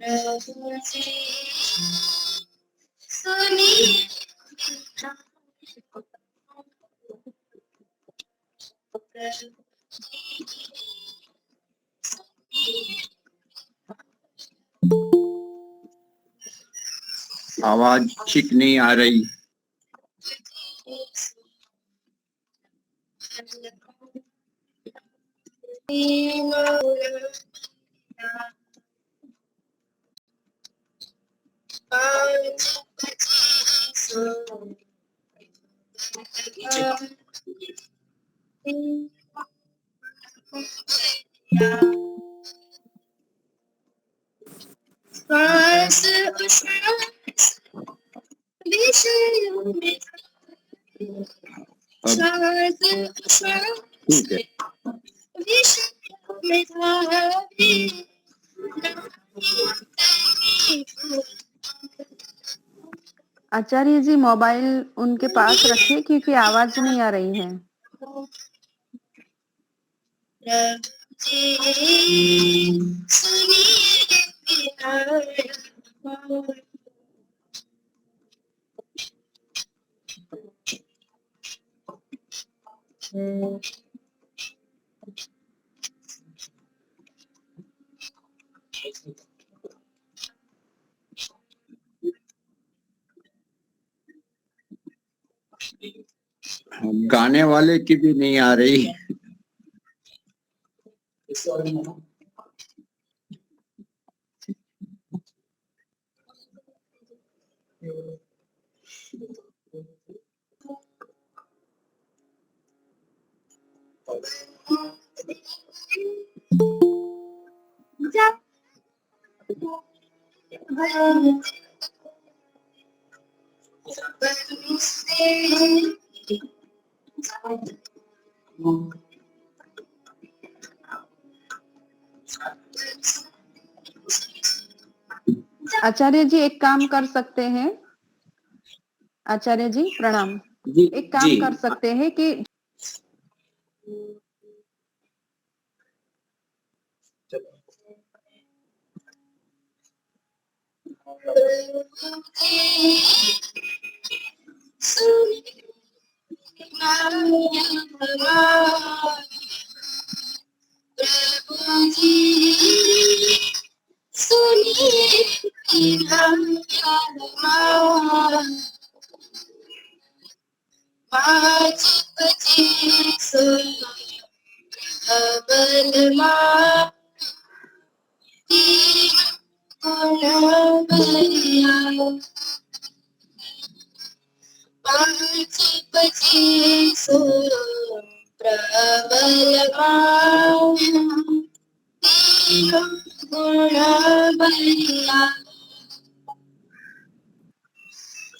प्रभु जी सुनिए आवाज ठीक नहीं आ रही। श्वास उश्वास विषयों में श्वास उश्वास ठीक है। विषयों में धावी आचार्य जी मोबाइल उनके पास रखिए क्योंकि आवाज नहीं आ रही है। गाने वाले की भी नहीं आ रही। आचार्य जी एक काम कर सकते हैं। आचार्य जी प्रणाम। जी एक काम जी कर सकते हैं कि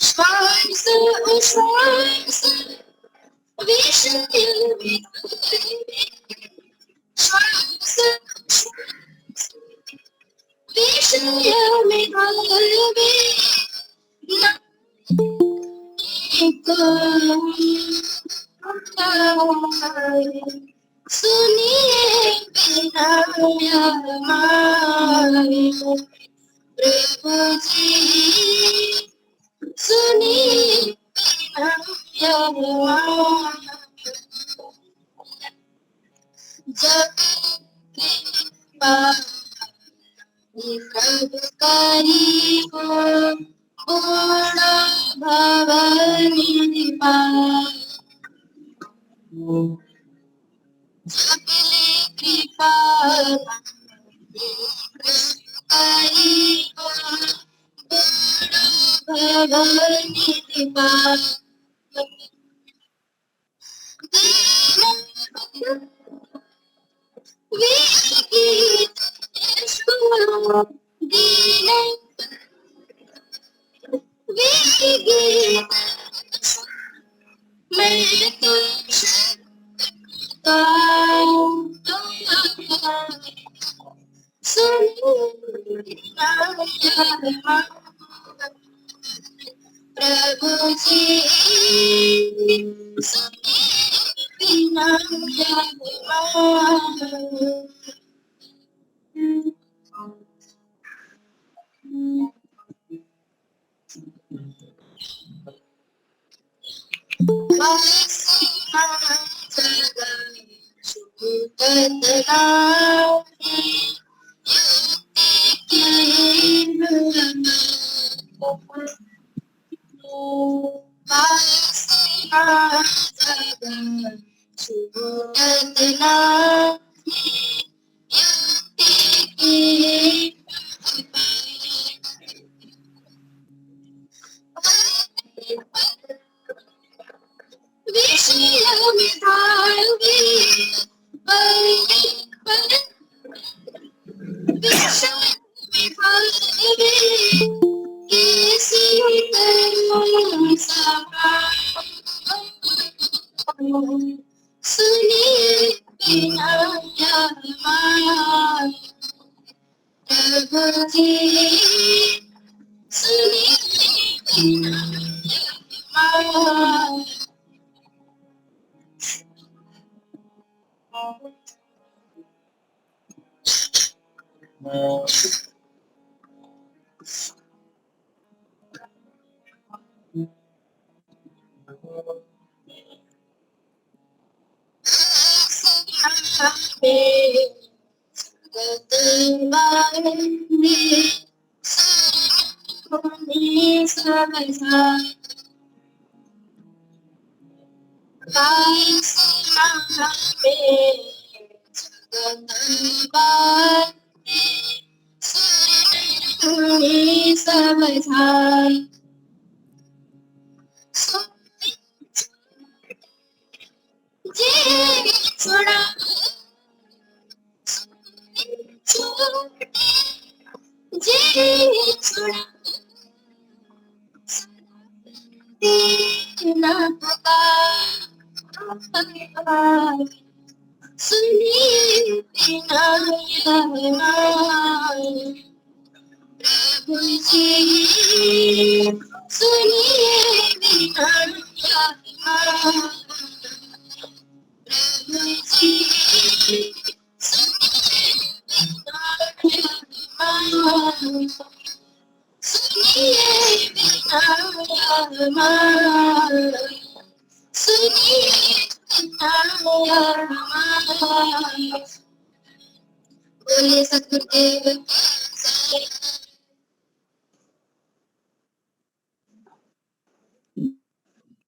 श्वास उश्वास विषयों में श्वास विषयों में धावी सुनिए बिना प्रभु जी सुनिए जब करी हो पूर्ण भवनी कृपा करी हो भवनी प्रभु जी बिना वासना जगा छूटत नाही युक्ति की वासना जगा छूटत नाही युक्ति की विषय में धारोगे विषय में धारोगे कैसी करूं समा सुनिए बिना यार प्रभु जी सुनिए बिना यार समझाई जे छोड़ा जे छोड़ा ना पुकार सुनिए बिना यार प्रभु जी सुनिए बिना यार प्रभु जी सुनिए बिना यार सुनिए बिना यार सुनिए बिना यार बोले सतगुरुदेव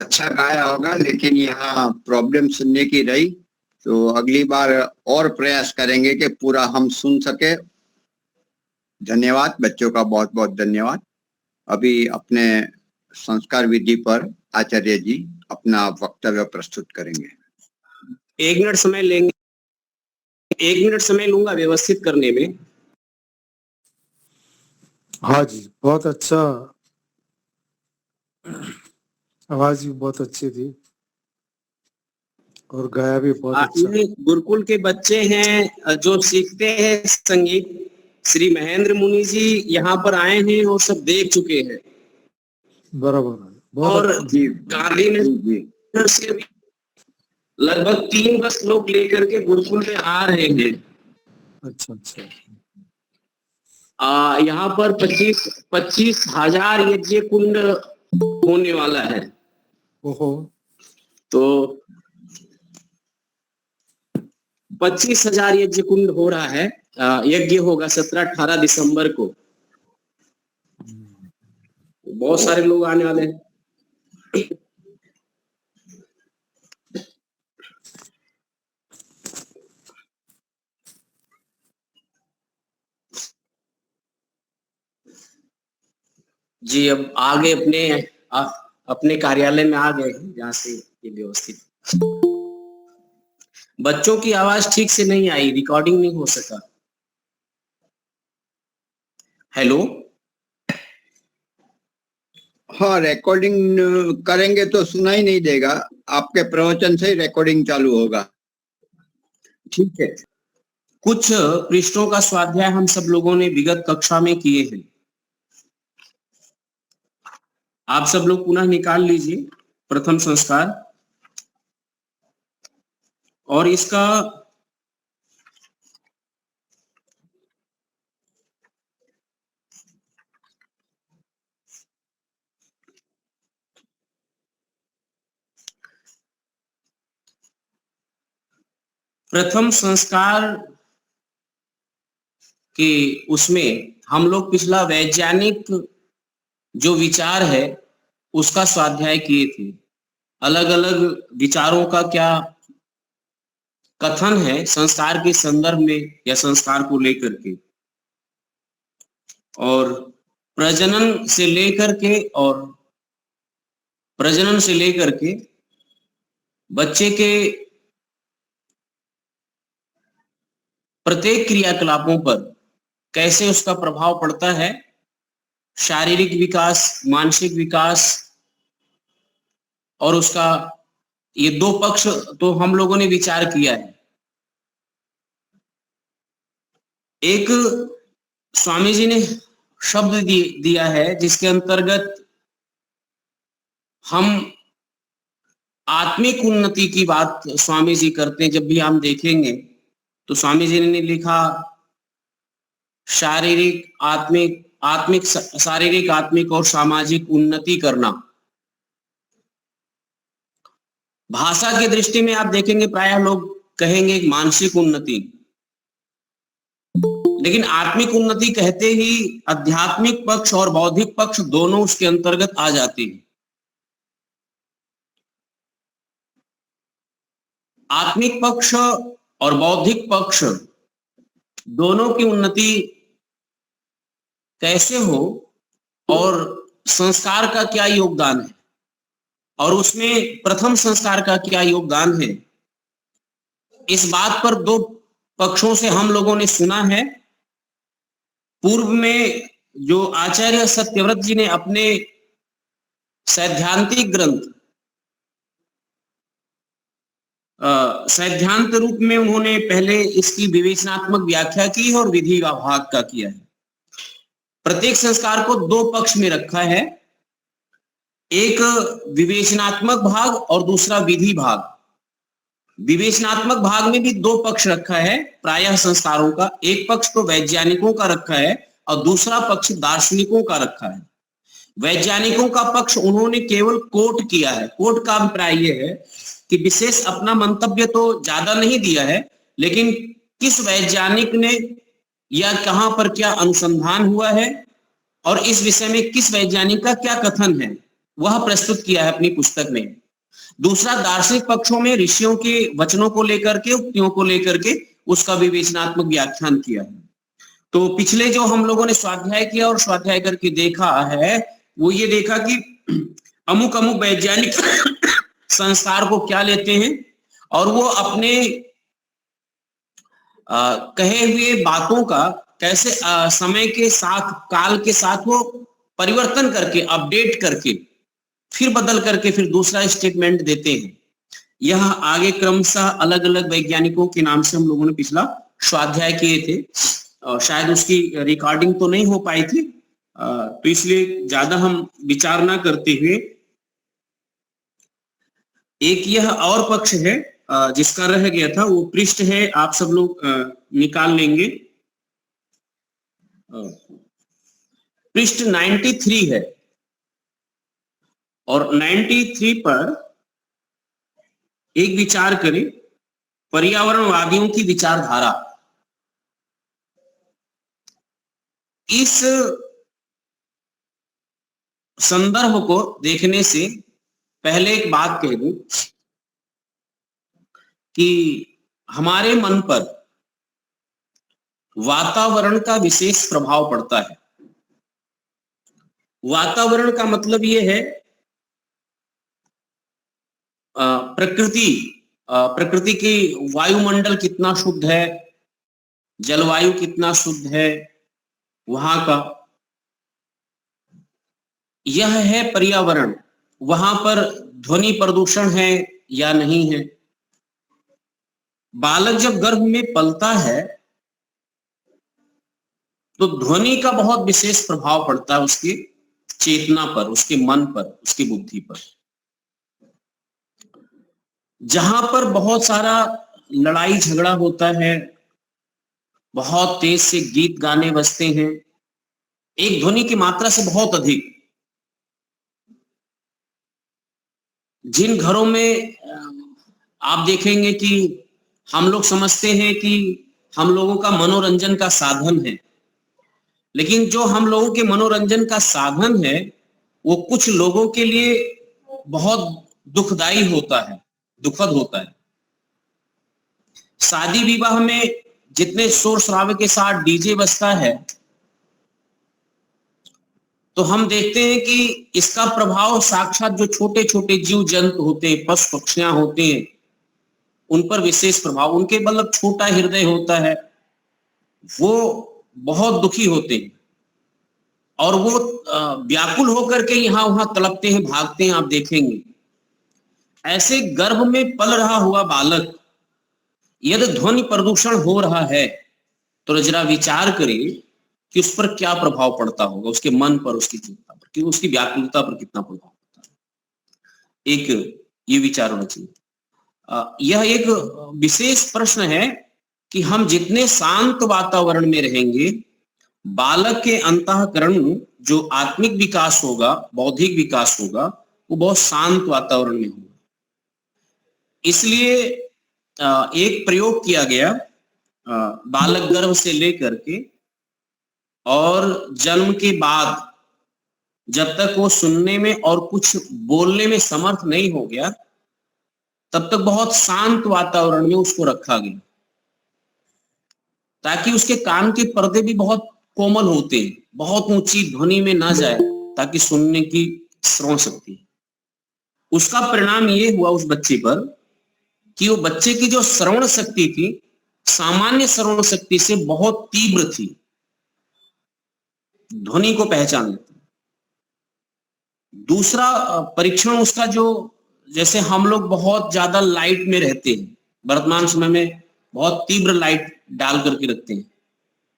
अच्छा गाया होगा, लेकिन यहाँ प्रॉब्लम सुनने की रही, तो अगली बार और प्रयास करेंगे कि पूरा हम सुन सके। धन्यवाद बच्चों का, बहुत बहुत धन्यवाद। अभी अपने संस्कार विधि पर आचार्य जी अपना वक्तव्य प्रस्तुत करेंगे। 1 मिनट समय लेंगे, 1 मिनट समय लूंगा व्यवस्थित करने में। हाँ जी, बहुत अच्छा, आवाज भी बहुत अच्छी थी और गाया भी बहुत अच्छा। ये गुरुकुल के बच्चे हैं जो सीखते हैं संगीत। श्री महेंद्र मुनि जी यहाँ पर आए हैं और सब देख चुके हैं। बराबर है, बहुत और अच्छा। गांधी नगर से भी लगभग 3 बस लोग लेकर के गुरुकुल में आ रहे हैं। अच्छा अच्छा। यहाँ पर 25,000 यज्ञ कुंड होने वाला है। ओहो, तो 25,000 यज्ञ कुंड हो रहा है। यज्ञ होगा 17-18 दिसंबर को। बहुत सारे लोग आने वाले हैं। जी अब आगे अपने कार्यालय में आ गए हैं जहाँ से ये व्यवस्थित। बच्चों की आवाज ठीक से नहीं आई, रिकॉर्डिंग नहीं हो सका। हेलो, हाँ, रिकॉर्डिंग करेंगे तो सुनाई नहीं देगा, आपके प्रवचन से ही रिकॉर्डिंग चालू होगा। ठीक है। कुछ पृष्ठों का स्वाध्याय हम सब लोगों ने विगत कक्षा में किए हैं। आप सब लोग पुनः निकाल लीजिए प्रथम संस्कार और इसका प्रथम संस्कार के उसमें हम लोग पिछला वैज्ञानिक जो विचार है उसका स्वाध्याय किए थे। अलग अलग विचारों का क्या कथन है संस्कार के संदर्भ में या संस्कार को लेकर के, और प्रजनन से लेकर के बच्चे के प्रत्येक क्रियाकलापों पर कैसे उसका प्रभाव पड़ता है, शारीरिक विकास, मानसिक विकास, और उसका ये दो पक्ष तो हम लोगों ने विचार किया है। एक स्वामी जी ने शब्द दिया है जिसके अंतर्गत हम आत्मिक उन्नति की बात स्वामी जी करते हैं। जब भी हम देखेंगे तो स्वामी जी ने लिखा शारीरिक आत्मिक और सामाजिक उन्नति करना। भाषा की दृष्टि में आप देखेंगे प्रायः लोग कहेंगे मानसिक उन्नति, लेकिन आत्मिक उन्नति कहते ही आध्यात्मिक पक्ष और बौद्धिक पक्ष दोनों उसके अंतर्गत आ जाते हैं। आत्मिक पक्ष और बौद्धिक पक्ष दोनों की उन्नति कैसे हो और संस्कार का क्या योगदान है, और उसमें प्रथम संस्कार का क्या योगदान है, इस बात पर दो पक्षों से हम लोगों ने सुना है। पूर्व में जो आचार्य सत्यव्रत जी ने अपने सैद्धांतिक ग्रंथ सैद्धांत रूप में उन्होंने पहले इसकी विवेचनात्मक व्याख्या की और विधि का भाग का किया है। प्रत्येक संस्कार को दो पक्ष में रखा है, एक विवेचनात्मक भाग और दूसरा विधि भाग। विवेचनात्मक भाग में भी दो पक्ष रखा है प्रायः संस्कारों का, एक पक्ष तो वैज्ञानिकों का रखा है और दूसरा पक्ष दार्शनिकों का रखा है। वैज्ञानिकों का पक्ष उन्होंने केवल कोट किया है। कोट का अभिप्राय यह है कि विशेष अपना मंतव्य तो ज्यादा नहीं दिया है, लेकिन किस वैज्ञानिक ने या कहां पर क्या अनुसंधान हुआ है और इस विषय में किस वैज्ञानिक का क्या कथन है वह प्रस्तुत किया है अपनी पुस्तक में। दूसरा दार्शनिक पक्षों में ऋषियों के वचनों को लेकर के, उक्तियों को लेकर के उसका विवेचनात्मक व्याख्यान किया है। तो पिछले जो हम लोगों ने स्वाध्याय किया और स्वाध्याय करके देखा है वो ये देखा कि अमुक अमुक वैज्ञानिक संस्कार को क्या लेते हैं और वो अपने कहे हुए बातों का कैसे समय के साथ, काल के साथ वो परिवर्तन करके, अपडेट करके, फिर बदल करके फिर दूसरा स्टेटमेंट देते हैं। यह आगे क्रमशः अलग अलग वैज्ञानिकों के नाम से हम लोगों ने पिछला स्वाध्याय किए थे और शायद उसकी रिकॉर्डिंग तो नहीं हो पाई थी, तो इसलिए ज्यादा हम विचार ना करते हुए एक यह और पक्ष है जिसका रह गया था, वो पृष्ठ है, आप सब लोग निकाल लेंगे। पृष्ठ 93 है और 93 पर एक विचार करें, पर्यावरणवादियों की विचारधारा। इस संदर्भ को देखने से पहले एक बात कह दूं कि हमारे मन पर वातावरण का विशेष प्रभाव पड़ता है। वातावरण का मतलब यह है प्रकृति की वायुमंडल कितना शुद्ध है, जलवायु कितना शुद्ध है वहां का, यह है पर्यावरण। वहां पर ध्वनि प्रदूषण है या नहीं है। बालक जब गर्भ में पलता है तो ध्वनि का बहुत विशेष प्रभाव पड़ता है उसकी चेतना पर, उसके मन पर, उसकी बुद्धि पर। जहां पर बहुत सारा लड़ाई झगड़ा होता है, बहुत तेज से गीत गाने बजते हैं, एक ध्वनि की मात्रा से बहुत अधिक। जिन घरों में आप देखेंगे कि हम लोग समझते हैं कि हम लोगों का मनोरंजन का साधन है, लेकिन जो हम लोगों के मनोरंजन का साधन है वो कुछ लोगों के लिए बहुत दुखदाई होता है, दुखद होता है। शादी विवाह में जितने शोर शराबे के साथ डीजे बजता है, तो हम देखते हैं कि इसका प्रभाव साक्षात जो छोटे छोटे जीव जंतु होते हैं, पशु पक्षियां होते हैं, उन पर विशेष प्रभाव, उनके मतलब छोटा हृदय होता है, वो बहुत दुखी होते हैं और वो व्याकुल होकर के यहां वहां तड़पते हैं, भागते हैं। आप देखेंगे ऐसे गर्भ में पल रहा हुआ बालक यदि ध्वनि प्रदूषण हो रहा है तो जरा विचार करिए कि उस पर क्या प्रभाव पड़ता होगा, उसके मन पर, उसकी चिंता पर, कि उसकी व्याकुलता पर कितना प्रभाव पड़ता है। एक ये विचार होना चाहिए। यह एक विशेष प्रश्न है कि हम जितने शांत वातावरण में रहेंगे, बालक के अंतःकरण जो आत्मिक विकास होगा, बौद्धिक विकास होगा, वो बहुत शांत वातावरण में होगा। इसलिए एक प्रयोग किया गया बालक गर्भ से लेकर के और जन्म के बाद, जब तक वो सुनने में और कुछ बोलने में समर्थ नहीं हो गया, तब तक बहुत शांत वातावरण में उसको रखा गया, ताकि उसके कान के पर्दे भी बहुत कोमल होते हैं, बहुत ऊंची ध्वनि में ना जाए, ताकि सुनने की श्रवण शक्ति। उसका परिणाम ये हुआ उस बच्चे पर कि वो बच्चे की जो श्रवण शक्ति थी, सामान्य श्रवण शक्ति से बहुत तीव्र थी, ध्वनि को पहचान लेती। दूसरा परीक्षण उसका, जो जैसे हम लोग बहुत ज्यादा लाइट में रहते हैं, वर्तमान समय में बहुत तीव्र लाइट डाल करके रखते हैं,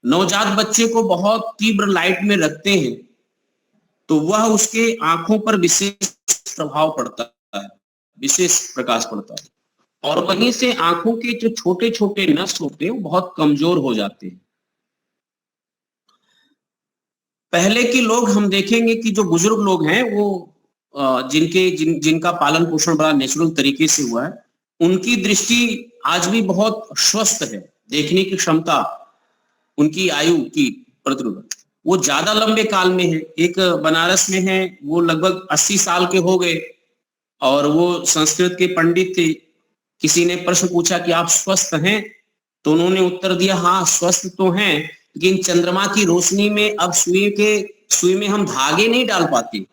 नवजात बच्चे को बहुत तीव्र लाइट में रखते हैं, तो वह उसके आंखों पर विशेष प्रभाव पड़ता है, विशेष प्रकाश पड़ता है, और वहीं से आंखों के जो छोटे छोटे नस होते हैं वो बहुत कमजोर हो जाते हैं। पहले के लोग हम देखेंगे कि जो बुजुर्ग लोग हैं, वो जिनका पालन पोषण बड़ा नेचुरल तरीके से हुआ है, उनकी दृष्टि आज भी बहुत स्वस्थ है, देखने की क्षमता, उनकी आयु की प्रतिरोधक वो ज्यादा लंबे काल में है। एक बनारस में है, वो लगभग 80 साल के हो गए और वो संस्कृत के पंडित थे। किसी ने प्रश्न पूछा कि आप स्वस्थ हैं, तो उन्होंने उत्तर दिया, हाँ स्वस्थ तो हैं, लेकिन चंद्रमा की रोशनी में अब सुई में हम धागे नहीं डाल पाते।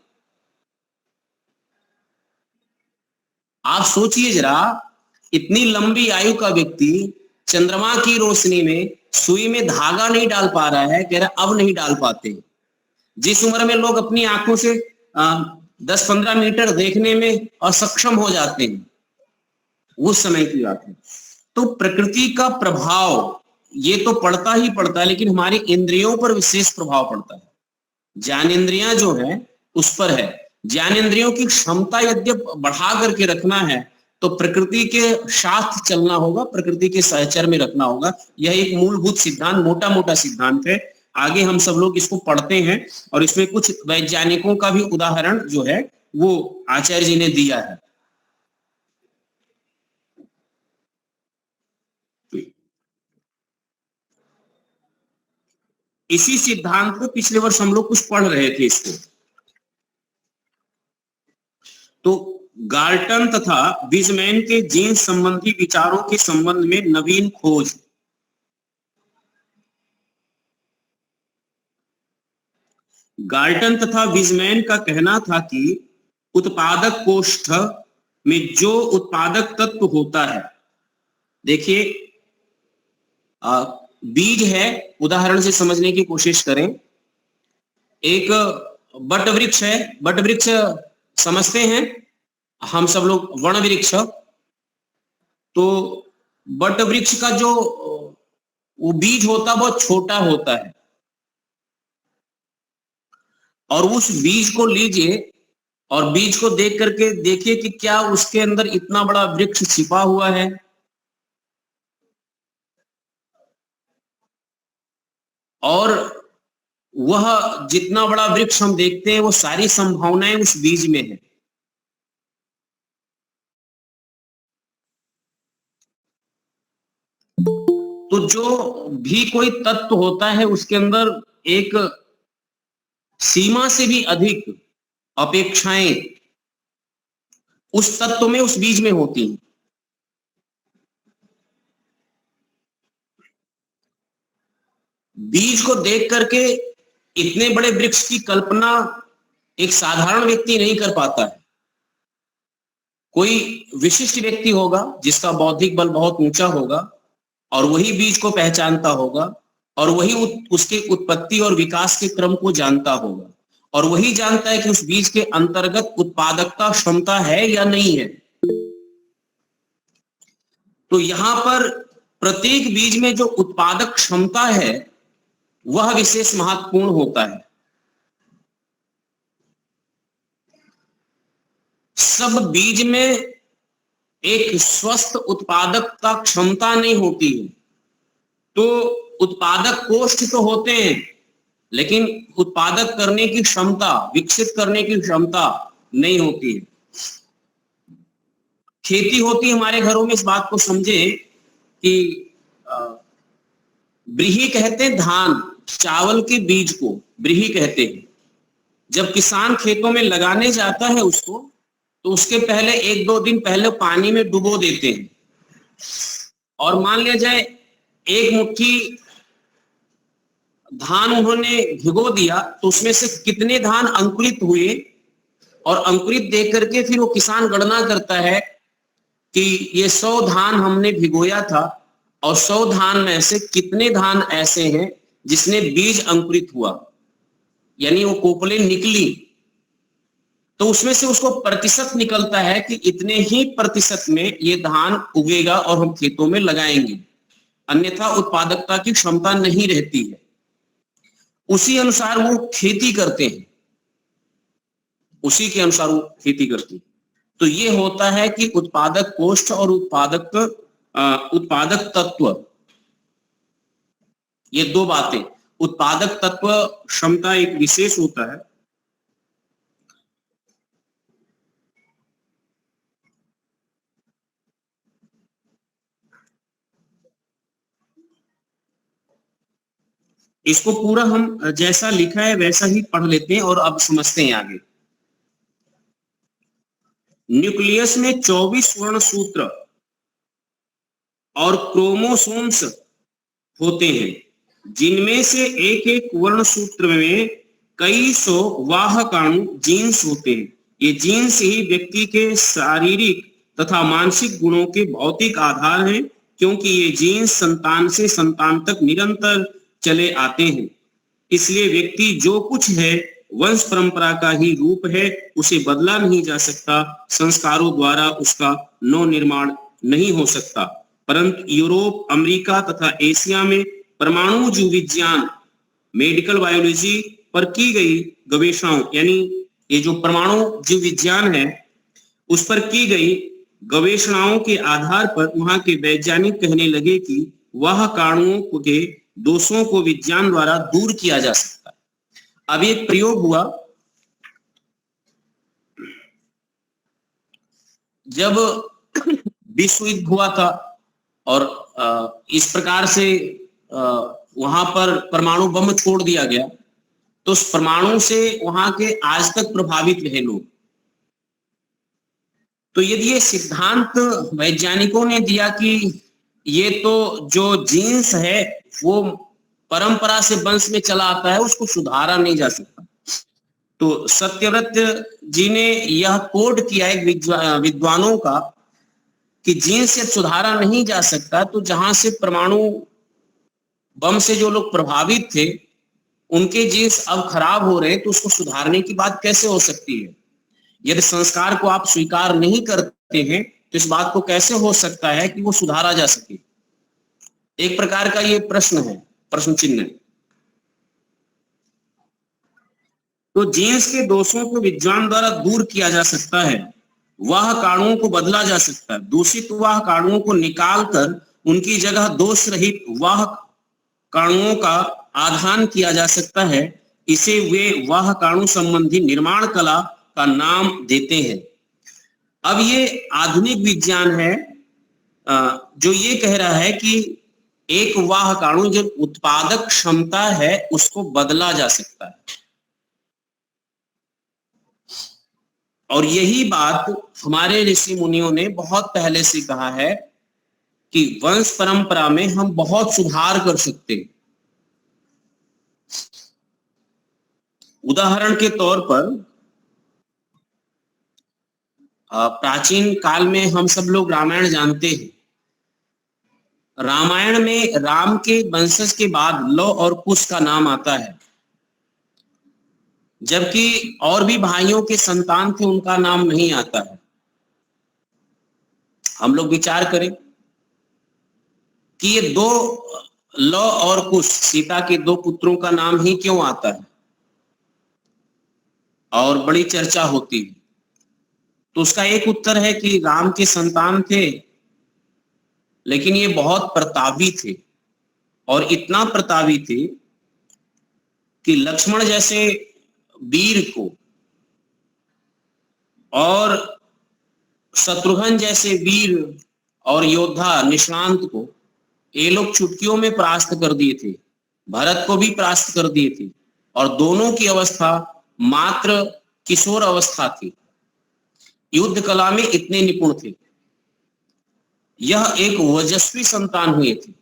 आप सोचिए जरा, इतनी लंबी आयु का व्यक्ति चंद्रमा की रोशनी में सुई में धागा नहीं डाल पा रहा है, कह रहा अब नहीं डाल पाते। जिस उम्र में लोग अपनी आंखों से 10-15 मीटर देखने में असक्षम हो जाते हैं, उस समय की बात है। तो प्रकृति का प्रभाव ये तो पड़ता ही पड़ता है, लेकिन हमारी इंद्रियों पर विशेष प्रभाव पड़ता है। ज्ञानेंद्रियां जो है उस पर है। ज्ञानेंद्रियों की क्षमता यदि बढ़ा करके रखना है तो प्रकृति के साथ चलना होगा, प्रकृति के सहचर में रखना होगा। यह एक मूलभूत सिद्धांत, मोटा मोटा सिद्धांत है। आगे हम सब लोग इसको पढ़ते हैं और इसमें कुछ वैज्ञानिकों का भी उदाहरण जो है वो आचार्य जी ने दिया है। इसी सिद्धांत को पिछले वर्ष हम लोग कुछ पढ़ रहे थे इसको। तो गाल्टन तथा विजमैन के जीन संबंधी विचारों के संबंध में नवीन खोज। गाल्टन तथा विजमैन का कहना था कि उत्पादक कोष्ठ में जो उत्पादक तत्व होता है, देखिए बीज है, उदाहरण से समझने की कोशिश करें। एक बट वृक्ष है, बट वृक्ष समझते हैं हम सब लोग, वण वृक्ष। तो बट वृक्ष का जो वो बीज होता है बहुत छोटा होता है, और उस बीज को लीजिए और बीज को देख करके देखिए कि क्या उसके अंदर इतना बड़ा वृक्ष छिपा हुआ है। और वह जितना बड़ा वृक्ष हम देखते हैं वो सारी संभावनाएं उस बीज में है। जो भी कोई तत्व होता है उसके अंदर एक सीमा से भी अधिक अपेक्षाएं उस तत्व में, उस बीज में होती हैं। बीज को देख करके इतने बड़े वृक्ष की कल्पना एक साधारण व्यक्ति नहीं कर पाता है। कोई विशिष्ट व्यक्ति होगा जिसका बौद्धिक बल बहुत ऊंचा होगा और वही बीज को पहचानता होगा और वही उसके उत्पत्ति और विकास के क्रम को जानता होगा और वही जानता है कि उस बीज के अंतर्गत उत्पादकता क्षमता है या नहीं है। तो यहां पर प्रत्येक बीज में जो उत्पादक क्षमता है वह विशेष महत्वपूर्ण होता है। सब बीज में एक स्वस्थ उत्पादकता क्षमता नहीं होती है। तो उत्पादक कोष्ठ तो होते हैं लेकिन उत्पादक करने की क्षमता, विकसित करने की क्षमता नहीं होती है। खेती होती है हमारे घरों में, इस बात को समझे कि ब्रीही कहते हैं धान, चावल के बीज को ब्रीही कहते हैं। जब किसान खेतों में लगाने जाता है उसको, तो उसके पहले 1-2 दिन पहले पानी में डुबो देते हैं और मान लिया जाए 1 मुट्ठी धान उन्होंने भिगो दिया तो उसमें से कितने धान अंकुरित हुए और अंकुरित देख करके फिर वो किसान गणना करता है कि ये 100 धान हमने भिगोया था और 100 धान में से कितने धान ऐसे हैं जिसने बीज अंकुरित हुआ, यानी वो कोपले निकली। तो उसमें से उसको प्रतिशत निकलता है कि इतने ही प्रतिशत में ये धान उगेगा और हम खेतों में लगाएंगे, अन्यथा उत्पादकता की क्षमता नहीं रहती है। उसी अनुसार वो खेती करते हैं, उसी के अनुसार वो खेती करते हैं। तो ये होता है कि उत्पादक कोष्ठ और उत्पादक तत्व, ये 2 बातें। उत्पादक तत्व क्षमता एक विशेष होता है, इसको पूरा हम जैसा लिखा है वैसा ही पढ़ लेते हैं और अब समझते हैं आगे। न्यूक्लियस में 24 वर्णसूत्र और क्रोमोसोम्स होते हैं, जिनमें से एक वर्णसूत्र में कई सौ वाहकाणु जीन्स होते हैं। ये जीन्स ही व्यक्ति के शारीरिक तथा मानसिक गुणों के भौतिक आधार हैं, क्योंकि ये जीन्स संतान से संतान तक निरंतर चले आते हैं। इसलिए व्यक्ति जो कुछ है वंश परंपरा का ही रूप है, उसे बदला नहीं जा सकता, संस्कारों द्वारा उसका नव निर्माण नहीं हो सकता। परंतु यूरोप, अमेरिका तथा एशिया में परमाणु जीव विज्ञान, मेडिकल बायोलॉजी पर की गई गवेषणाओं, यानी ये जो परमाणु जीव विज्ञान है उस पर की गई गवेषणाओं के आधार पर वहां के वैज्ञानिक कहने लगे कि वह कारणों के दोषों को विज्ञान द्वारा दूर किया जा सकता है। अब एक प्रयोग हुआ, जब विश्व युद्ध हुआ था और इस प्रकार से वहां पर परमाणु बम छोड़ दिया गया, तो उस परमाणु से वहां के आज तक प्रभावित रहे लोग। तो यदि ये सिद्धांत वैज्ञानिकों ने दिया कि ये तो जो जीन्स है वो परंपरा से वंश में चला आता है, उसको सुधारा नहीं जा सकता। तो सत्यव्रत जी ने यह कोड किया है विद्वानों का कि जीन्स से सुधारा नहीं जा सकता, तो जहां से परमाणु बम से जो लोग प्रभावित थे उनके जीन्स अब खराब हो रहे, तो उसको सुधारने की बात कैसे हो सकती है? यदि संस्कार को आप स्वीकार नहीं करते हैं तो इस बात को कैसे हो सकता है कि वो सुधारा जा सके? एक प्रकार का ये प्रश्न है, प्रश्न चिन्ह। तो जीन्स के दोषों को विज्ञान द्वारा दूर किया जा सकता है, वह कारणों को बदला जा सकता है, दूषित वह कारणों को निकालकर उनकी जगह दोष रहित वह कारणों का आधान किया जा सकता है। इसे वे वह कारणों संबंधी निर्माण कला का नाम देते हैं। अब ये आधुनिक विज्ञान है जो ये कह रहा है कि एक वाह काणु जो उत्पादक क्षमता है उसको बदला जा सकता है। और यही बात हमारे ऋषि मुनियों ने बहुत पहले से कहा है कि वंश परंपरा में हम बहुत सुधार कर सकते हैं। उदाहरण के तौर पर प्राचीन काल में हम सब लोग रामायण जानते हैं। रामायण में राम के वंशज के बाद लौ और कुश का नाम आता है, जबकि और भी भाइयों के संतान थे उनका नाम नहीं आता है। हम लोग विचार करें कि ये दो लौ और कुश, सीता के दो पुत्रों का नाम ही क्यों आता है और बड़ी चर्चा होती है। तो उसका एक उत्तर है कि राम के संतान थे, लेकिन ये बहुत प्रतापी थे और इतना प्रतापी थे कि लक्ष्मण जैसे वीर को और शत्रुघ्न जैसे वीर और योद्धा निष्णांत को ये लोग चुटकियों में परास्त कर दिए थे। भरत को भी परास्त कर दिए थे और दोनों की अवस्था मात्र किशोर अवस्था थी। युद्ध कला में इतने निपुण थे। यह एक ओजस्वी संतान हुए थे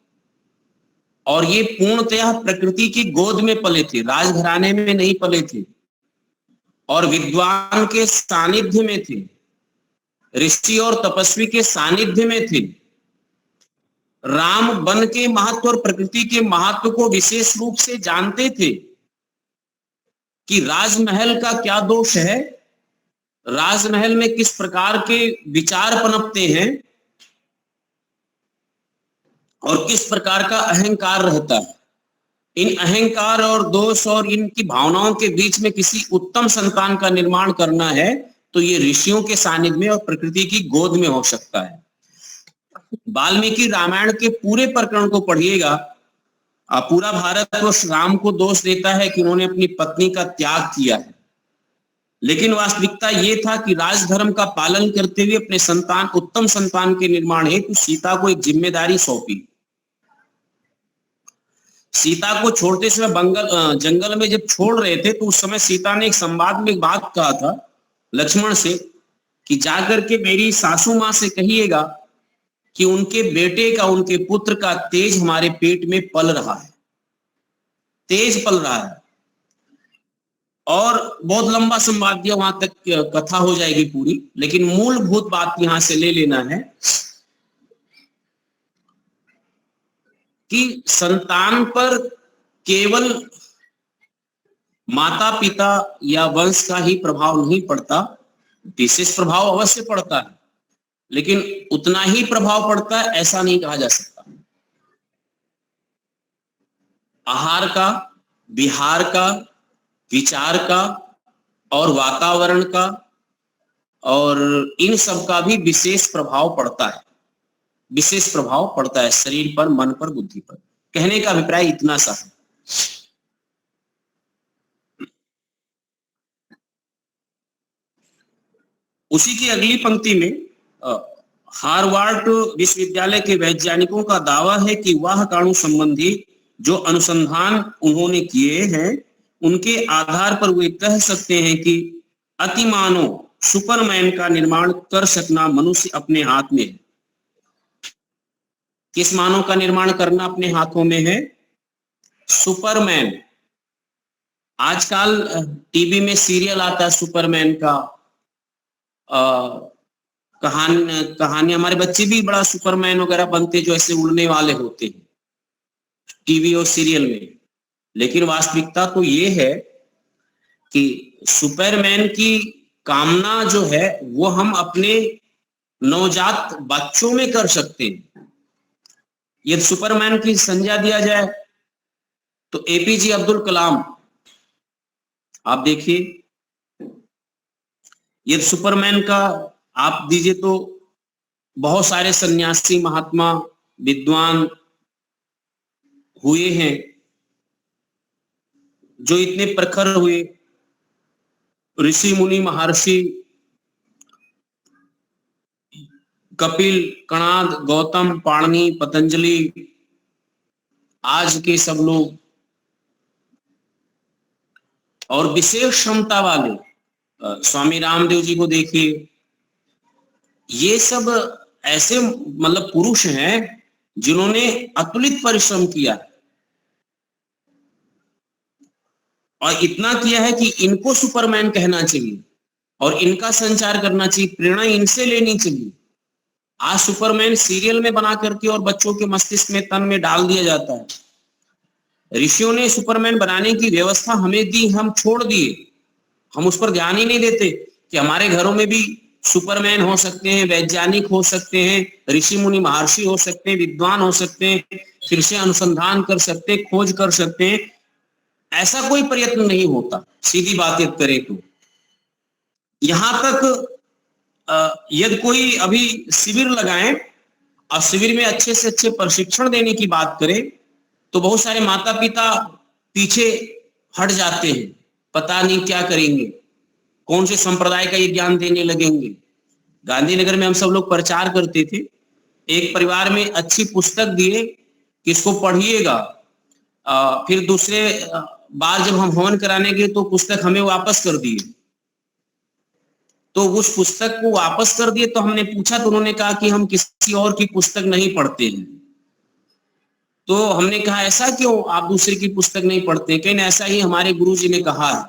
और ये पूर्णतः प्रकृति की गोद में पले थे, राजघराने में नहीं पले थे और विद्वान के सानिध्य में थे, ऋषि और तपस्वी के सानिध्य में थे। राम वन के महत्व और प्रकृति के महत्व को विशेष रूप से जानते थे कि राजमहल का क्या दोष है, राजमहल में किस प्रकार के विचार पनपते हैं और किस प्रकार का अहंकार रहता है। इन अहंकार और दोष और इनकी भावनाओं के बीच में किसी उत्तम संतान का निर्माण करना है तो ये ऋषियों के सानिध्य में और प्रकृति की गोद में हो सकता है। वाल्मीकि रामायण के पूरे प्रकरण को पढ़िएगा, पूरा भारतवर्ष राम को दोष देता है कि उन्होंने अपनी पत्नी का त्याग किया है, लेकिन वास्तविकता ये था कि राजधर्म का पालन करते हुए अपने संतान, उत्तम संतान के निर्माण हेतु सीता को एक जिम्मेदारी सौंपी। सीता को छोड़ते समय जंगल में जब छोड़ रहे थे तो उस समय सीता ने एक संवाद में एक बात कहा था लक्ष्मण से कि जाकर के मेरी सासू मां से कहिएगा कि उनके बेटे का, उनके पुत्र का तेज हमारे पेट में पल रहा है, तेज पल रहा है। और बहुत लंबा संवाद दिया, वहां तक कथा हो जाएगी पूरी, लेकिन मूलभूत बात यहां से ले लेना है कि संतान पर केवल माता पिता या वंश का ही प्रभाव नहीं पड़ता, विशेष प्रभाव अवश्य पड़ता है, लेकिन उतना ही प्रभाव पड़ता है ऐसा नहीं कहा जा सकता। आहार का, विहार का, विचार का और वातावरण का और इन सब का भी विशेष प्रभाव पड़ता है, विशेष प्रभाव पड़ता है शरीर पर, मन पर, बुद्धि पर। कहने का अभिप्राय इतना सा है। उसी की अगली पंक्ति में हार्वर्ड विश्वविद्यालय के वैज्ञानिकों का दावा है कि वाह काणु संबंधी जो अनुसंधान उन्होंने किए हैं उनके आधार पर वे कह सकते हैं कि अतिमानव सुपरमैन का निर्माण कर सकना मनुष्य अपने हाथ में है। किस मानव का निर्माण करना अपने हाथों में है? सुपरमैन। आजकल टीवी में सीरियल आता है सुपरमैन का, कहानी हमारे बच्चे भी बड़ा सुपरमैन वगैरह बनते जो ऐसे उड़ने वाले होते हैं टीवी और सीरियल में। लेकिन वास्तविकता तो ये है कि सुपरमैन की कामना जो है वो हम अपने नवजात बच्चों में कर सकते हैं। यदि सुपरमैन की संज्ञा दिया जाए तो एपीजे अब्दुल कलाम आप देखिए, यदि सुपरमैन का आप दीजिए तो बहुत सारे सन्यासी, महात्मा, विद्वान हुए हैं जो इतने प्रखर हुए, ऋषि मुनि महर्षि, कपिल, कणाद, गौतम, पाणिनि, पतंजलि, आज के सब लोग और विशेष क्षमता वाले स्वामी रामदेव जी को देखिए, ये सब ऐसे मतलब पुरुष हैं जिन्होंने अतुलित परिश्रम किया और इतना किया है कि इनको सुपरमैन कहना चाहिए और इनका संचार करना चाहिए, प्रेरणा इनसे लेनी चाहिए। आज सुपरमैन सीरियल में बना करके और बच्चों के मस्तिष्क में, तन में डाल दिया जाता है। ऋषियों ने सुपरमैन बनाने की व्यवस्था हमें दी, हम छोड़ दिए, हम उस पर ध्यान ही नहीं देते कि हमारे घरों में भी सुपरमैन हो सकते हैं, वैज्ञानिक हो सकते हैं, ऋषि मुनि महर्षि हो सकते हैं, विद्वान हो सकते हैं, फिर से अनुसंधान कर सकते हैं, खोज कर सकते हैं। ऐसा कोई प्रयत्न नहीं होता, सीधी बात करें तो। यहां तक यदि कोई अभी शिविर लगाए और शिविर में अच्छे से अच्छे प्रशिक्षण देने की बात करें तो बहुत सारे माता पिता पीछे हट जाते हैं, पता नहीं क्या करेंगे, कौन से संप्रदाय का ये ज्ञान देने लगेंगे। गांधीनगर में हम सब लोग प्रचार करते थे, एक परिवार में अच्छी पुस्तक दिए कि इसको पढ़िएगा, फिर दूसरे बार जब हम हवन कराने गए तो पुस्तक हमें वापस कर दिए। तो उस पुस्तक को वापस कर दिए तो हमने पूछा तो उन्होंने कहा कि हम किसी और की पुस्तक नहीं पढ़ते हैं। तो हमने कहा ऐसा क्यों, आप दूसरे की पुस्तक नहीं पढ़ते? कहीं ऐसा ही हमारे गुरुजी ने कहा है।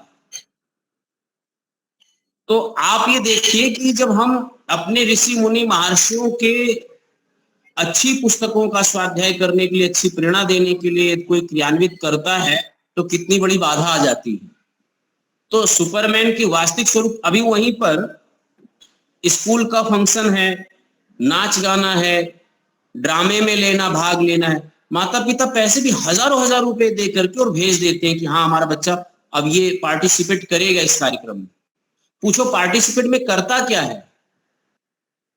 तो आप ये देखिए कि जब हम अपने ऋषि मुनि महर्षियों के अच्छी पुस्तकों का स्वाध्याय करने के लिए, अच्छी प्रेरणा देने के लिए कोई क्रियान्वित करता है तो कितनी बड़ी बाधा आ जाती है। तो सुपरमैन की वास्तविक स्वरूप अभी वहीं पर स्कूल का फंक्शन है, नाच गाना है, ड्रामे में लेना, भाग लेना है, माता पिता पैसे भी हजारों हजार रुपए दे करके और भेज देते हैं कि हाँ हमारा बच्चा अब ये पार्टिसिपेट करेगा इस कार्यक्रम में। पूछो पार्टिसिपेट में करता क्या है?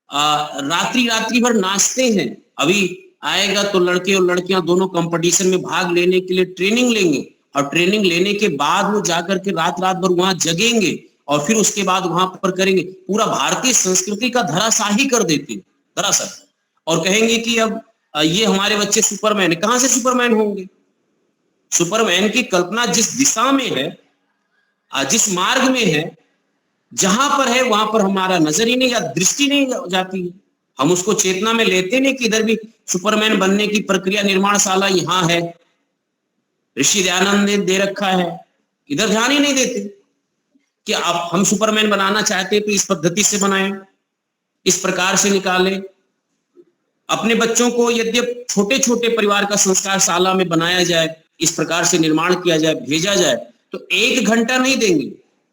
रात्रि भर नाचते हैं। अभी आएगा तो लड़के और लड़कियां दोनों कंपटीशन में भाग लेने के लिए ट्रेनिंग लेंगे और ट्रेनिंग लेने के बाद वो जाकर के रात भर वहां जगेंगे और फिर उसके बाद वहां पर करेंगे। पूरा भारतीय संस्कृति का धराशाही कर देते हैं दरअसल, और कहेंगे कि अब ये हमारे बच्चे सुपरमैन है। कहां से सुपरमैन होंगे? सुपरमैन की कल्पना जिस दिशा में है, जिस मार्ग में है, जहां पर है वहां पर हमारा नजर ही नहीं या दृष्टि नहीं जाती है। हम उसको चेतना में लेते नहीं कि इधर भी सुपरमैन बनने की प्रक्रिया निर्माणशाला यहां है, ऋषि दयानंद ने दे रखा है। इधर ध्यान ही नहीं देते कि आप हम सुपरमैन बनाना चाहते तो इस पद्धति से बनाएं, इस प्रकार से निकालें। अपने बच्चों को यदि छोटे छोटे परिवार का संस्कार शाला में बनाया जाए, इस प्रकार से निर्माण किया जाए, भेजा जाए, तो 1 घंटा नहीं देंगे।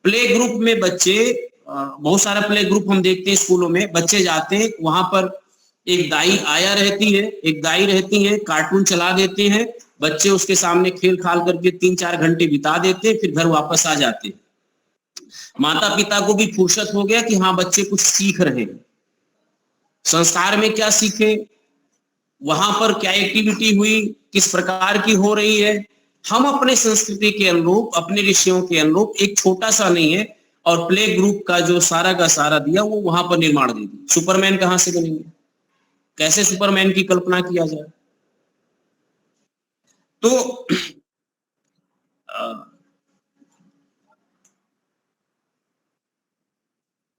प्ले ग्रुप में बच्चे, बहुत सारा प्ले ग्रुप हम देखते हैं स्कूलों में, बच्चे जाते हैं, वहां पर एक दाई आया रहती है, एक दाई रहती है, कार्टून चला देते हैं, बच्चे उसके सामने खेल खाल करके 3-4 घंटे बिता देते हैं, फिर घर वापस आ जाते हैं। माता पिता को भी फुर्सत हो गया कि हाँ बच्चे कुछ सीख रहे हैं। संस्कार में क्या सीखे, वहां पर क्या एक्टिविटी हुई, किस प्रकार की हो रही है, हम अपने संस्कृति के अनुरूप, अपने ऋषियों के अनुरूप एक छोटा सा नहीं है और प्ले ग्रुप का जो सारा का सारा दिया वो वहां पर निर्माण दे दिया। सुपरमैन कहां से बनेंगे? कैसे सुपरमैन की कल्पना किया जाए? तो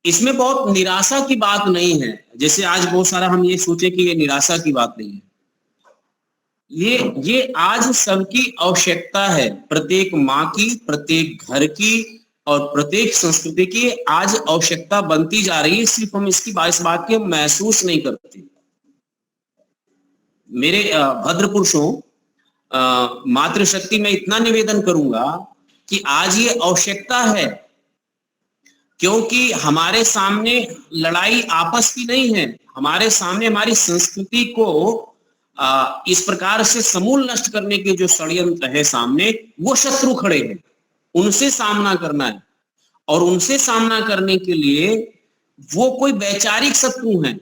इसमें बहुत निराशा की बात नहीं है, जैसे आज बहुत सारा हम ये सोचे कि ये निराशा की बात नहीं है। ये आज सबकी आवश्यकता है, प्रत्येक माँ की, प्रत्येक घर की और प्रत्येक संस्कृति की आज आवश्यकता बनती जा रही है। सिर्फ हम इसकी इस बात की महसूस नहीं करते। मेरे भद्र पुरुषों, मातृशक्ति में इतना निवेदन करूंगा कि आज ये आवश्यकता है, क्योंकि हमारे सामने लड़ाई आपस की नहीं है, हमारे सामने हमारी संस्कृति को इस प्रकार से समूल नष्ट करने के जो षड्यंत्र है सामने, वो शत्रु खड़े हैं, उनसे सामना करना है। और उनसे सामना करने के लिए वो कोई वैचारिक शत्रु हैं,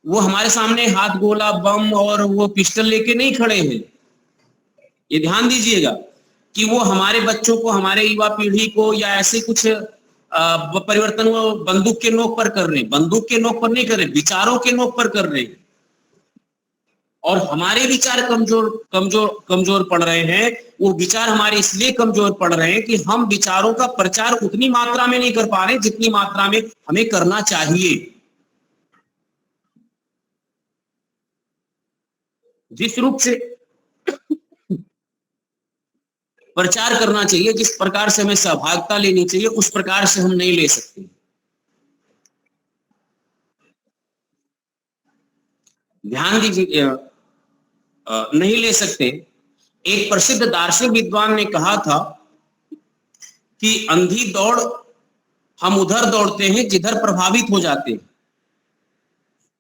वो हमारे सामने हाथ गोला बम और वो पिस्टल लेके नहीं खड़े हैं। ये ध्यान दीजिएगा कि वो हमारे बच्चों को, हमारे युवा पीढ़ी को या ऐसे कुछ परिवर्तन वो बंदूक के नोक पर कर रहे हैं। बंदूक के नोक पर नहीं कर रहे, विचारों के नोक पर कर रहे हैं। और हमारे विचार कमजोर पड़ रहे हैं। वो विचार हमारे इसलिए कमजोर पड़ रहे हैं कि हम विचारों का प्रचार उतनी मात्रा में नहीं कर पा रहे जितनी मात्रा में हमें करना चाहिए। जिस रूप से प्रचार करना चाहिए, जिस प्रकार से हमें सहभागिता लेनी चाहिए, उस प्रकार से हम नहीं ले सकते। ध्यान दीजिए, नहीं ले सकते। एक प्रसिद्ध दार्शनिक विद्वान ने कहा था कि अंधी दौड़ हम उधर दौड़ते हैं जिधर प्रभावित हो जाते हैं,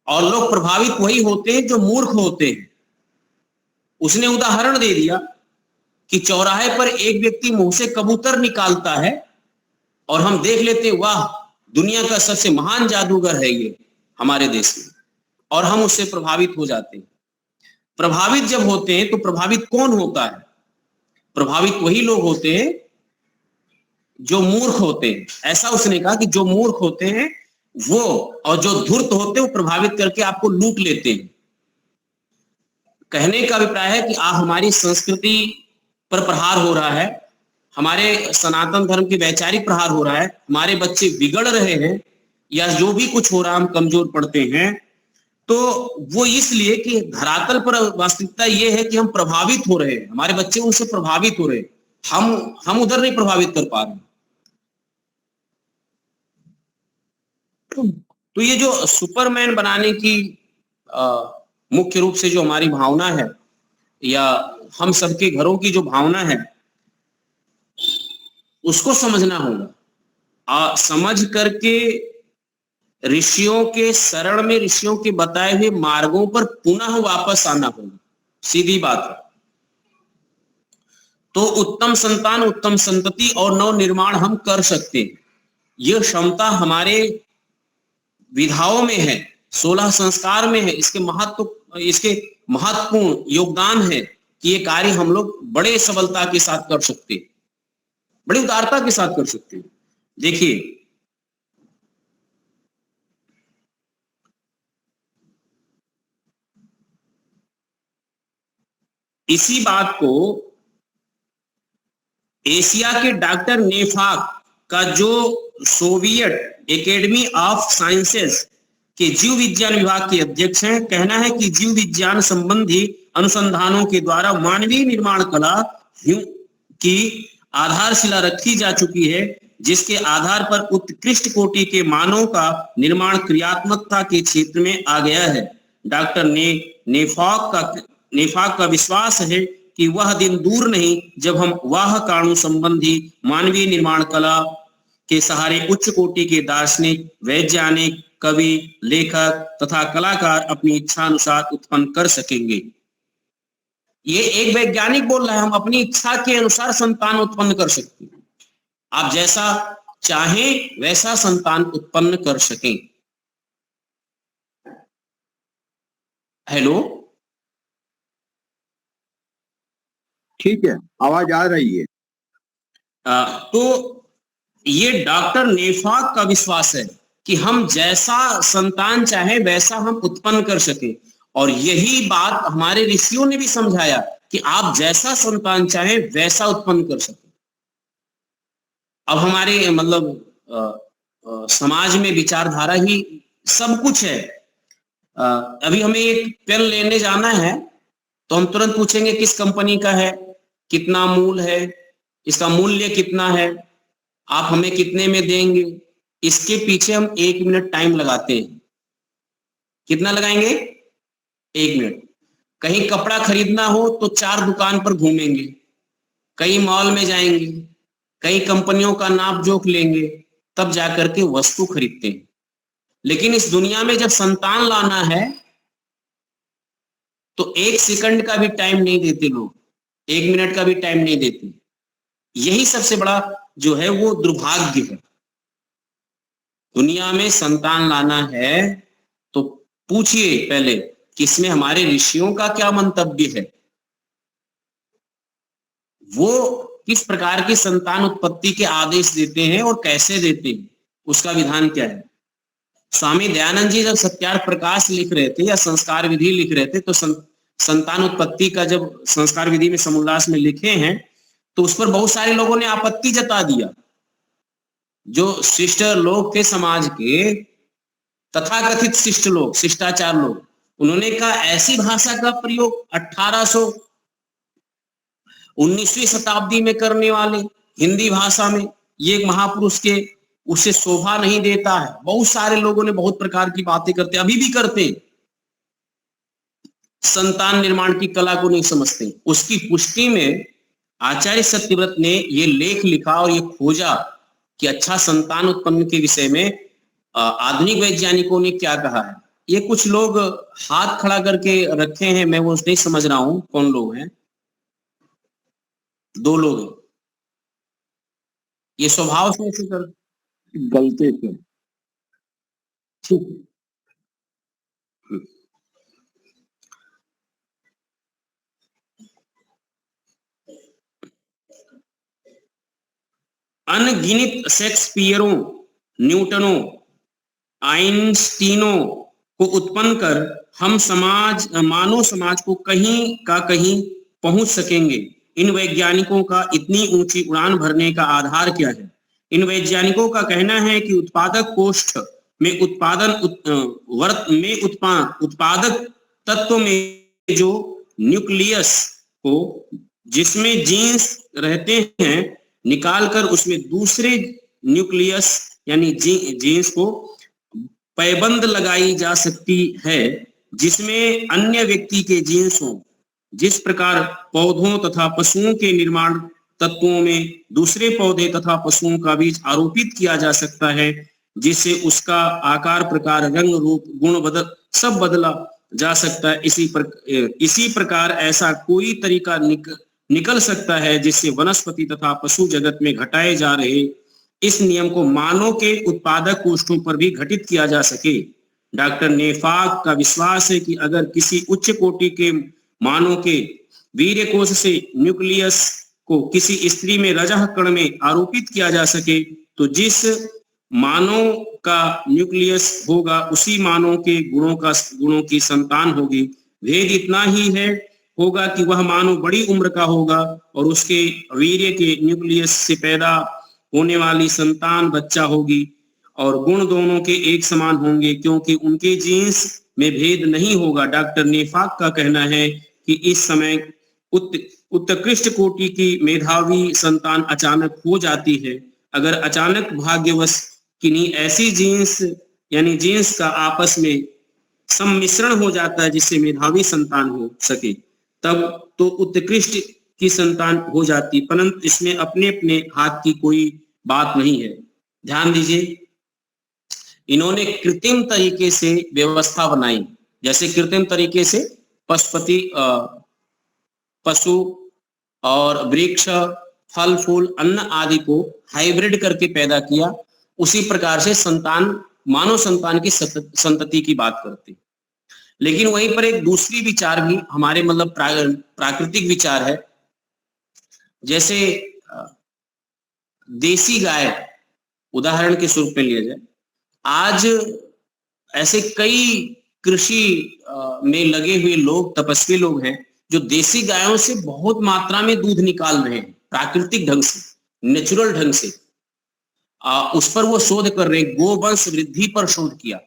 और लोग प्रभावित वही होते हैं जो मूर्ख होते हैं। उसने उदाहरण दे दिया कि चौराहे पर एक व्यक्ति मुंह से कबूतर निकालता है और हम देख लेते, वाह दुनिया का सबसे महान जादूगर है ये हमारे देश में, और हम उससे प्रभावित हो जाते हैं। प्रभावित जब होते हैं तो प्रभावित कौन होता है? प्रभावित वही लोग होते हैं जो मूर्ख होते हैं। ऐसा उसने कहा कि जो मूर्ख होते हैं वो, और जो धूर्त होते हैं वो प्रभावित करके आपको लूट लेते हैं। कहने का अभिप्राय है कि हमारी संस्कृति पर प्रहार हो रहा है, हमारे सनातन धर्म के वैचारिक प्रहार हो रहा है, हमारे बच्चे बिगड़ रहे हैं, या जो भी कुछ हो रहा है हम कमजोर पड़ते हैं, तो वो इसलिए कि धरातल पर वास्तविकता ये है कि हम प्रभावित हो रहे हैं, हमारे बच्चे उनसे प्रभावित हो रहे हैं, हम उधर नहीं प्रभावित कर पा रहे। तो ये जो सुपरमैन बनाने की मुख्य रूप से जो हमारी भावना है, या हम सबके घरों की जो भावना है, उसको समझना होगा। समझ करके ऋषियों के शरण में, ऋषियों के बताए हुए मार्गों पर पुनः वापस आना होगा। सीधी बात है। तो उत्तम संतान, उत्तम संतति और नव निर्माण हम कर सकते हैं। यह क्षमता हमारे विधाओं में है, 16 संस्कार में है। इसके महत्वपूर्ण योगदान है कि ये कार्य हम लोग बड़े सबलता के साथ कर सकते हैं, बड़ी उदारता के साथ कर सकते हैं। देखिए, इसी बात को एशिया के डॉक्टर नेफाक का, जो सोवियत एकेडमी ऑफ साइंसेस के जीव विज्ञान विभाग के अध्यक्ष हैं, कहना है कि जीव विज्ञान संबंधी अनुसंधानों के द्वारा मानवीय निर्माण कला की आधारशिला रखी जा चुकी है, जिसके आधार पर उत्कृष्ट कोटि के मानव का निर्माण क्रियात्मकता के क्षेत्र में आ गया है। डॉक्टर नेफाक का विश्वास है कि वह दिन दूर नहीं जब हम वाह काणु संबंधी मानवीय निर्माण कला के सहारे उच्च कोटि के दार्शनिक, वैज्ञानिक, कवि, लेखक तथा कलाकार अपनी इच्छा अनुसार उत्पन्न कर सकेंगे। ये एक वैज्ञानिक बोल रहा है, हम अपनी इच्छा के अनुसार संतान उत्पन्न कर सकते हैं। आप जैसा चाहें वैसा संतान उत्पन्न कर सकें। हेलो, ठीक है, आवाज आ रही है। तो ये डॉक्टर नेफाक का विश्वास है कि हम जैसा संतान चाहे वैसा हम उत्पन्न कर सके, और यही बात हमारे ऋषियों ने भी समझाया कि आप जैसा संतान चाहे वैसा उत्पन्न कर सके। अब हमारे समाज में विचारधारा ही सब कुछ है। अभी हमें एक पेन लेने जाना है तो हम तुरंत पूछेंगे किस कंपनी का है, कितना मूल्य है, इसका मूल्य कितना है, आप हमें कितने में देंगे। इसके पीछे हम 1 मिनट टाइम लगाते हैं। कितना लगाएंगे? 1 मिनट। कहीं कपड़ा खरीदना हो तो 4 दुकान पर घूमेंगे, कहीं मॉल में जाएंगे, कई कंपनियों का नाप जोख लेंगे, तब जाकर के वस्तु खरीदते हैं। लेकिन इस दुनिया में जब संतान लाना है तो 1 सेकंड का भी टाइम नहीं देते लोग, 1 मिनट का भी टाइम नहीं देते। यही सबसे बड़ा जो है वो दुर्भाग्य है। दुनिया में संतान लाना है तो पूछिए पहले कि इसमें हमारे ऋषियों का क्या मंतव्य है, वो किस प्रकार की संतान उत्पत्ति के आदेश देते हैं और कैसे देते हैं, उसका विधान क्या है। स्वामी दयानंद जी जब सत्यार्थ प्रकाश लिख रहे थे या संस्कार विधि लिख रहे थे तो संतान उत्पत्ति का जब संस्कार विधि में समोल्लास में लिखे हैं तो उस पर बहुत सारे लोगों ने आपत्ति जता दिया। जो शिष्ट लोग थे समाज के, तथाकथित शिष्ट लोग, शिष्टाचार लोग, उन्होंने कहा ऐसी भाषा का प्रयोग 19वीं शताब्दी में करने वाले हिंदी भाषा में, ये एक महापुरुष के उसे शोभा नहीं देता है। बहुत सारे लोगों ने बहुत प्रकार की बातें करते, अभी भी करते, संतान निर्माण की कला को नहीं समझते। उसकी पुष्टि में आचार्य सत्यव्रत ने ये लेख लिखा और ये खोजा कि अच्छा संतान उत्पन्न के विषय में आधुनिक वैज्ञानिकों ने क्या कहा है। ये कुछ लोग हाथ खड़ा करके रखे हैं, मैं वो नहीं समझ रहा हूं कौन लोग हैं। 2 लोग हैं, ये स्वभाव से ऐसे कर गलती से, ठीक है। अनगिनत शेक्सपियरों, न्यूटनों, आइंस्टीनों को उत्पन्न कर हम मानव समाज को कहीं का कहीं पहुंच सकेंगे। इन वैज्ञानिकों का इतनी ऊंची उड़ान भरने का आधार क्या है? इन वैज्ञानिकों का कहना है कि उत्पादक कोष्ठ में उत्पादक तत्व में जो न्यूक्लियस को, जिसमें जीन्स रहते हैं, निकालकर उसमें दूसरे न्यूक्लियस यानी जीन्स को पैबंद लगाई जा सकती है जिसमें अन्य व्यक्ति के जीन्स हों। जिस प्रकार पौधों तथा पशुओं के निर्माण तत्वों में दूसरे पौधे तथा पशुओं का बीज आरोपित किया जा सकता है, जिससे उसका आकार, प्रकार, रंग, रूप, गुण सब बदला जा सकता है, इसी प्रकार ऐसा कोई तरीका निकल सकता है जिससे वनस्पति तथा पशु जगत में घटाए जा रहे इस नियम को मानव के उत्पादक कोष्ठों पर भी घटित किया जा सके। डॉक्टर नेफाक का विश्वास है कि अगर किसी उच्च कोटि के मानव के वीर्य कोश से न्यूक्लियस को किसी स्त्री में रजह कण में आरोपित किया जा सके तो जिस मानव का न्यूक्लियस होगा उसी मानव के गुणों की संतान होगी। भेद इतना ही है होगा कि वह मानव बड़ी उम्र का होगा और उसके वीर्य के न्यूक्लियस से पैदा होने वाली संतान बच्चा होगी और गुण दोनों के एक समान होंगे क्योंकि उनके जीन्स में भेद नहीं होगा। डॉक्टर नेफाक का कहना है कि इस समय उत्कृष्ट कोटि की मेधावी संतान अचानक हो जाती है। अगर अचानक भाग्यवश किन्हीं ऐसी जीन्स का आपस में सम्मिश्रण हो जाता है जिससे मेधावी संतान हो सके तब तो उत्कृष्ट की संतान हो जाती, परंतु इसमें अपने अपने हाथ की कोई बात नहीं है। ध्यान दीजिए, इन्होंने कृत्रिम तरीके से व्यवस्था बनाई, जैसे कृत्रिम तरीके से पशु और वृक्ष, फल फूल, अन्न आदि को हाइब्रिड करके पैदा किया, उसी प्रकार से मानव संतान की संतति की बात करते। लेकिन वहीं पर एक दूसरी विचार भी हमारे मतलब प्राकृतिक विचार है। जैसे देसी गाय उदाहरण के स्वरूप में लिया जाए, आज ऐसे कई कृषि में लगे हुए लोग, तपस्वी लोग हैं जो देसी गायों से बहुत मात्रा में दूध निकाल रहे हैं, प्राकृतिक ढंग से, नेचुरल ढंग से। उस पर वो शोध कर रहे हैं, गोवंश वृद्धि पर शोध किया।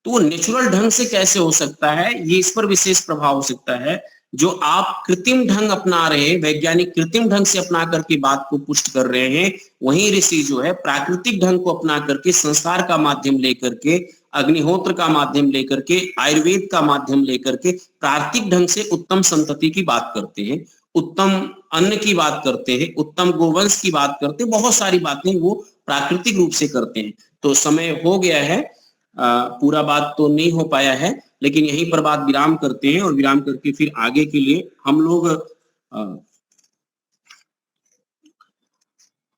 तो वो नेचुरल ढंग से कैसे हो सकता है, ये इस पर विशेष प्रभाव हो सकता है। जो आप कृत्रिम ढंग अपना रहे हैं, वैज्ञानिक कृत्रिम ढंग से अपना करके बात को पुष्ट कर रहे हैं, वहीं ऋषि जो है प्राकृतिक ढंग को अपना करके, संस्कार का माध्यम लेकर के, अग्निहोत्र का माध्यम लेकर के, आयुर्वेद का माध्यम लेकर के प्राकृतिक ढंग से उत्तम संतति की बात करते हैं, उत्तम अन्न की बात करते हैं, उत्तम गोवंश की बात करते हैं, बहुत सारी बातें वो प्राकृतिक रूप से करते हैं। तो समय हो गया है, पूरा बात तो नहीं हो पाया है, लेकिन यहीं पर बात विराम करते हैं और विराम करके फिर आगे के लिए हम लोग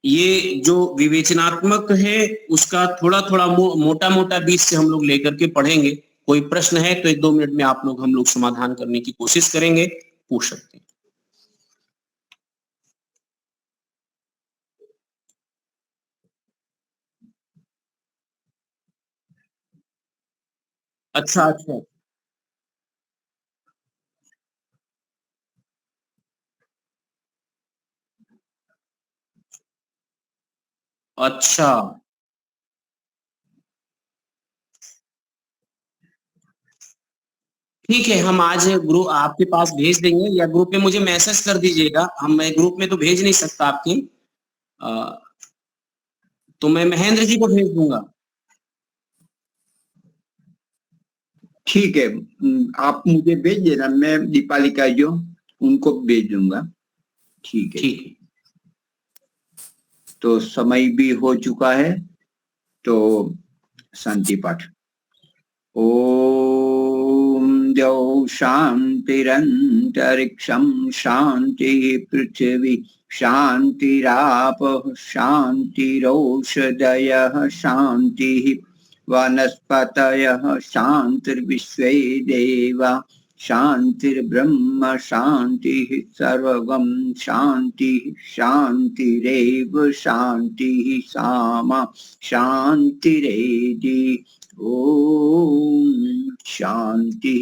ये जो विवेचनात्मक है उसका थोड़ा थोड़ा मोटा मोटा बीच से हम लोग लेकर के पढ़ेंगे। कोई प्रश्न है तो 1-2 मिनट में हम लोग समाधान करने की कोशिश करेंगे, पूछ सकते हैं। अच्छा, अच्छा, ठीक है, हम आज ग्रुप आपके पास भेज देंगे या ग्रुप में मुझे मैसेज कर दीजिएगा। मैं ग्रुप में तो भेज नहीं सकता आपके, तो मैं महेंद्र जी को भेज दूंगा। ठीक है, आप मुझे भेज देना, मैं दीपाली का जो उनको भेज दूंगा। ठीक है, ठीक है। तो समय भी हो चुका है, तो शांति पाठ। ओम द्यौ शांतिरंतरिक्षं शांति पृथ्वी शांतिरापः शांतिरौषधयः शांतिः वनस्पतयः शांतिर्विश्वे देवा शांतिर्ब्रह्म शांतिः सर्वं शांतिः शांतिरेव शांतिः सामा शांतिरेधि। ओम शांति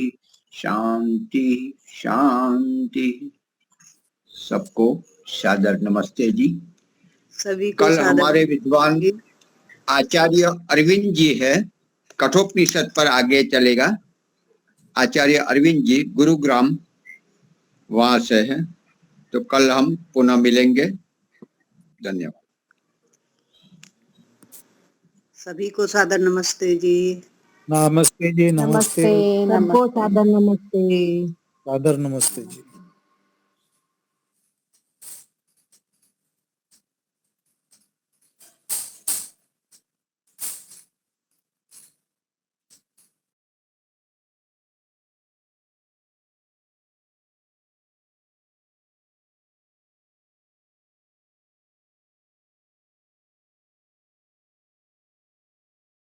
शांति शांति। सबको सादर नमस्ते जी। सभी को कल सादर हमारे विद्वान आचार्य अरविंद जी है, कठोपनिषद पर आगे चलेगा। आचार्य अरविंद जी गुरुग्राम वहां से है, तो कल हम पुनः मिलेंगे। धन्यवाद। सभी को सादर नमस्ते जी। नमस्ते जी, नमस्ते, नमस्ते, सबको नमस्ते। सादर नमस्ते। सादर नमस्ते जी।